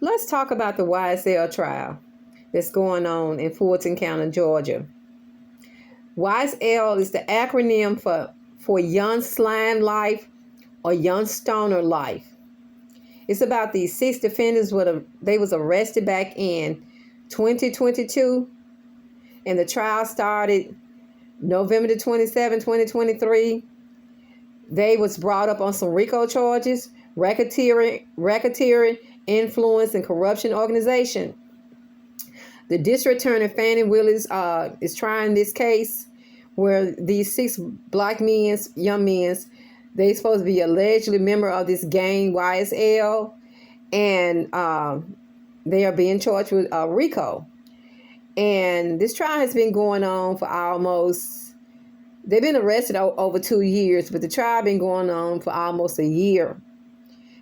Let's talk about the YSL trial that's going on in Fulton County, Georgia. YSL is the acronym for Young Slime Life or Young Stoner Life. It's about these 6 defendants. They was arrested back in 2022, and the trial started November the 27th, 2023. They was brought up on some RICO charges, racketeering, influence, and corruption organization. The district attorney Fannie Willis is trying this case where these 6 black young men, they supposed to be allegedly member of this gang YSL, and they are being charged with RICO. And this trial has been going on for they've been arrested over 2 years, but the trial been going on for almost a year.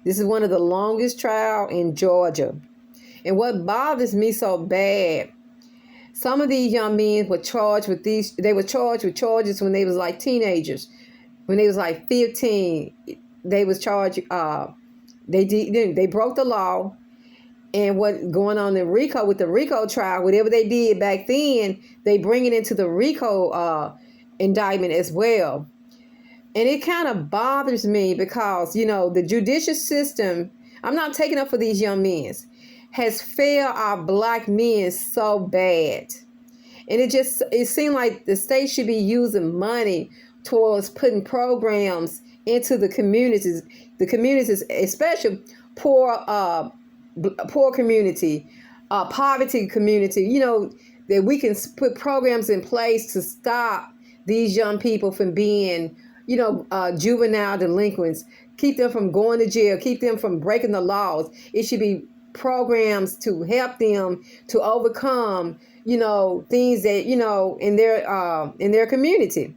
This is one of the longest trials in Georgia. And what bothers me so bad, some of these young men were charged with charges when they was like teenagers. When they was like 15, they was charged, they broke the law. And what going on in RICO with the RICO trial, whatever they did back then, they bring it into the RICO indictment as well. And it kind of bothers me because, the judicial system, I'm not taking up for these young men, has failed our black men so bad. And it seemed like the state should be using money towards putting programs into the communities, especially poor community, poverty community, that we can put programs in place to stop these young people from being, juvenile delinquents, keep them from going to jail, keep them from breaking the laws. It should be programs to help them to overcome, things that, in their community.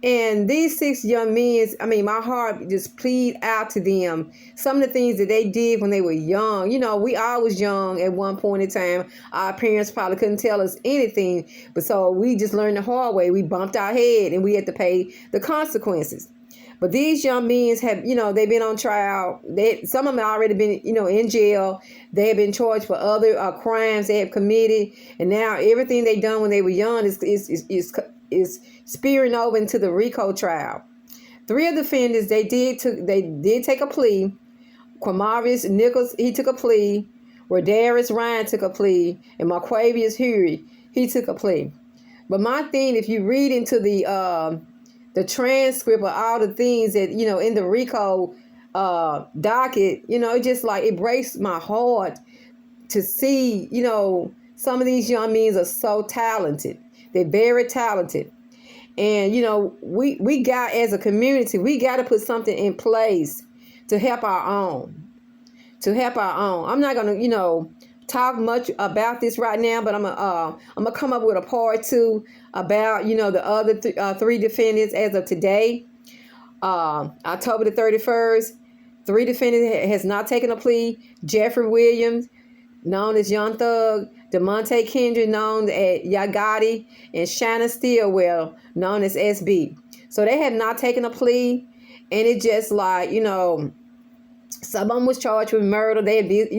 And these 6 young men, my heart just plead out to them. Some of the things that they did when they were young. We all was young at one point in time. Our parents probably couldn't tell us anything. But so we just learned the hard way. We bumped our head and we had to pay the consequences. But these young men have, they've been on trial. Some of them have already been, in jail. They have been charged for other crimes they have committed. And now everything they done when they were young is spearing over into the RICO trial. 3 of the defendants, they did take a plea. Quamarius Nichols, he took a plea. Rodarius Ryan took a plea. And Marquavius Huey, he took a plea. But my thing, if you read into the transcript of all the things that, in the RICO docket, it just it breaks my heart to see, some of these young men are so talented. They're very talented. And, we got, as a community, we got to put something in place to help our own. I'm not going to, talk much about this right now, but I'm gonna come up with a part 2 about, the other 3 defendants as of today. October the 31st, 3 defendants has not taken a plea. Jeffrey Williams, known as Young Thug, DeMonte Kendrick, known as Yagati, and Shannon Stillwell, known as SB. So they have not taken a plea, and it just some of them was charged with murder. They did,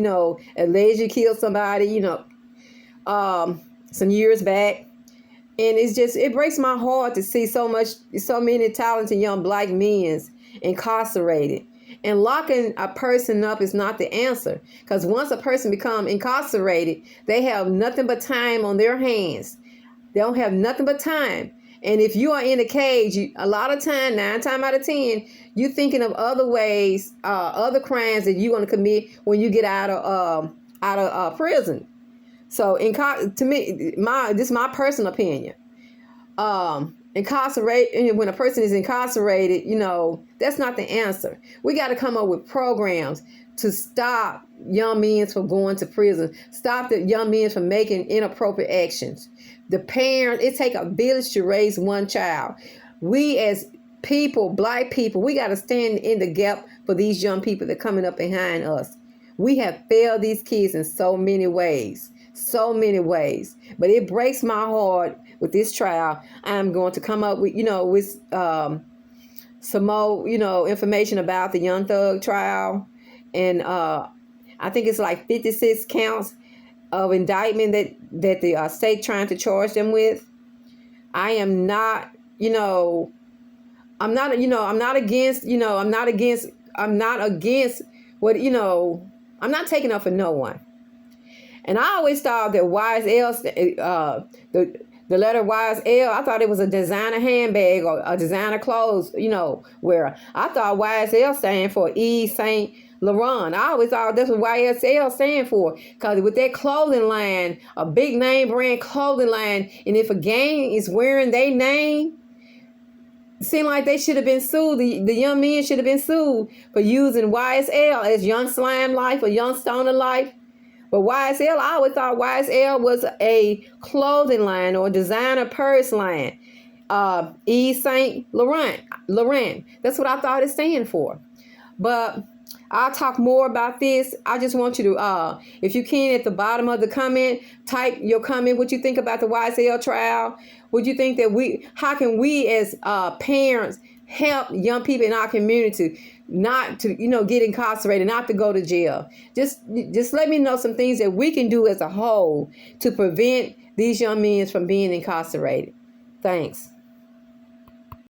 allegedly killed somebody, some years back. And it breaks my heart to see so many talented young black men incarcerated. And locking a person up is not the answer. Because once a person becomes incarcerated, they have nothing but time on their hands. They don't have nothing but time. And if you are in a cage, a lot of time, 9 times out of 10, you're thinking of other ways, other crimes that you're going to commit when you get out of prison. So, to me, this is my personal opinion. Incarcerate, when a person is incarcerated, that's not the answer. We got to come up with programs to stop young men from going to prison, stop the young men from making inappropriate actions. The parents, it takes a village to raise one child. We as people, black people, we got to stand in the gap for these young people that are coming up behind us. We have failed these kids in so many ways. But it breaks my heart with this trial. I'm going to come up with, some more, information about the Young Thug trial. And I think it's like 56 counts of indictment that the state trying to charge them with. I am not, I'm not against, I'm not against what, I'm not taking up for no one. And I always thought that YSL, the letter YSL, I thought it was a designer handbag or a designer clothes, wearer. I thought YSL stand for Yves Saint Laurent. I always thought that's what YSL stand for. Because with that clothing line, a big name brand clothing line, and if a gang is wearing their name, it seemed like they should have been sued. The young men should have been sued for using YSL as Young Slime Life or Young Stoner Life. But YSL, I always thought YSL was a clothing line or designer purse line. Yves Saint Laurent. That's what I thought it stand for. But I'll talk more about this. I just want you to, if you can, at the bottom of the comment, type your comment, what you think about the YSL trial. What you think that how can we as parents help young people in our community not to, get incarcerated, not to go to jail. Just let me know some things that we can do as a whole to prevent these young men from being incarcerated. Thanks.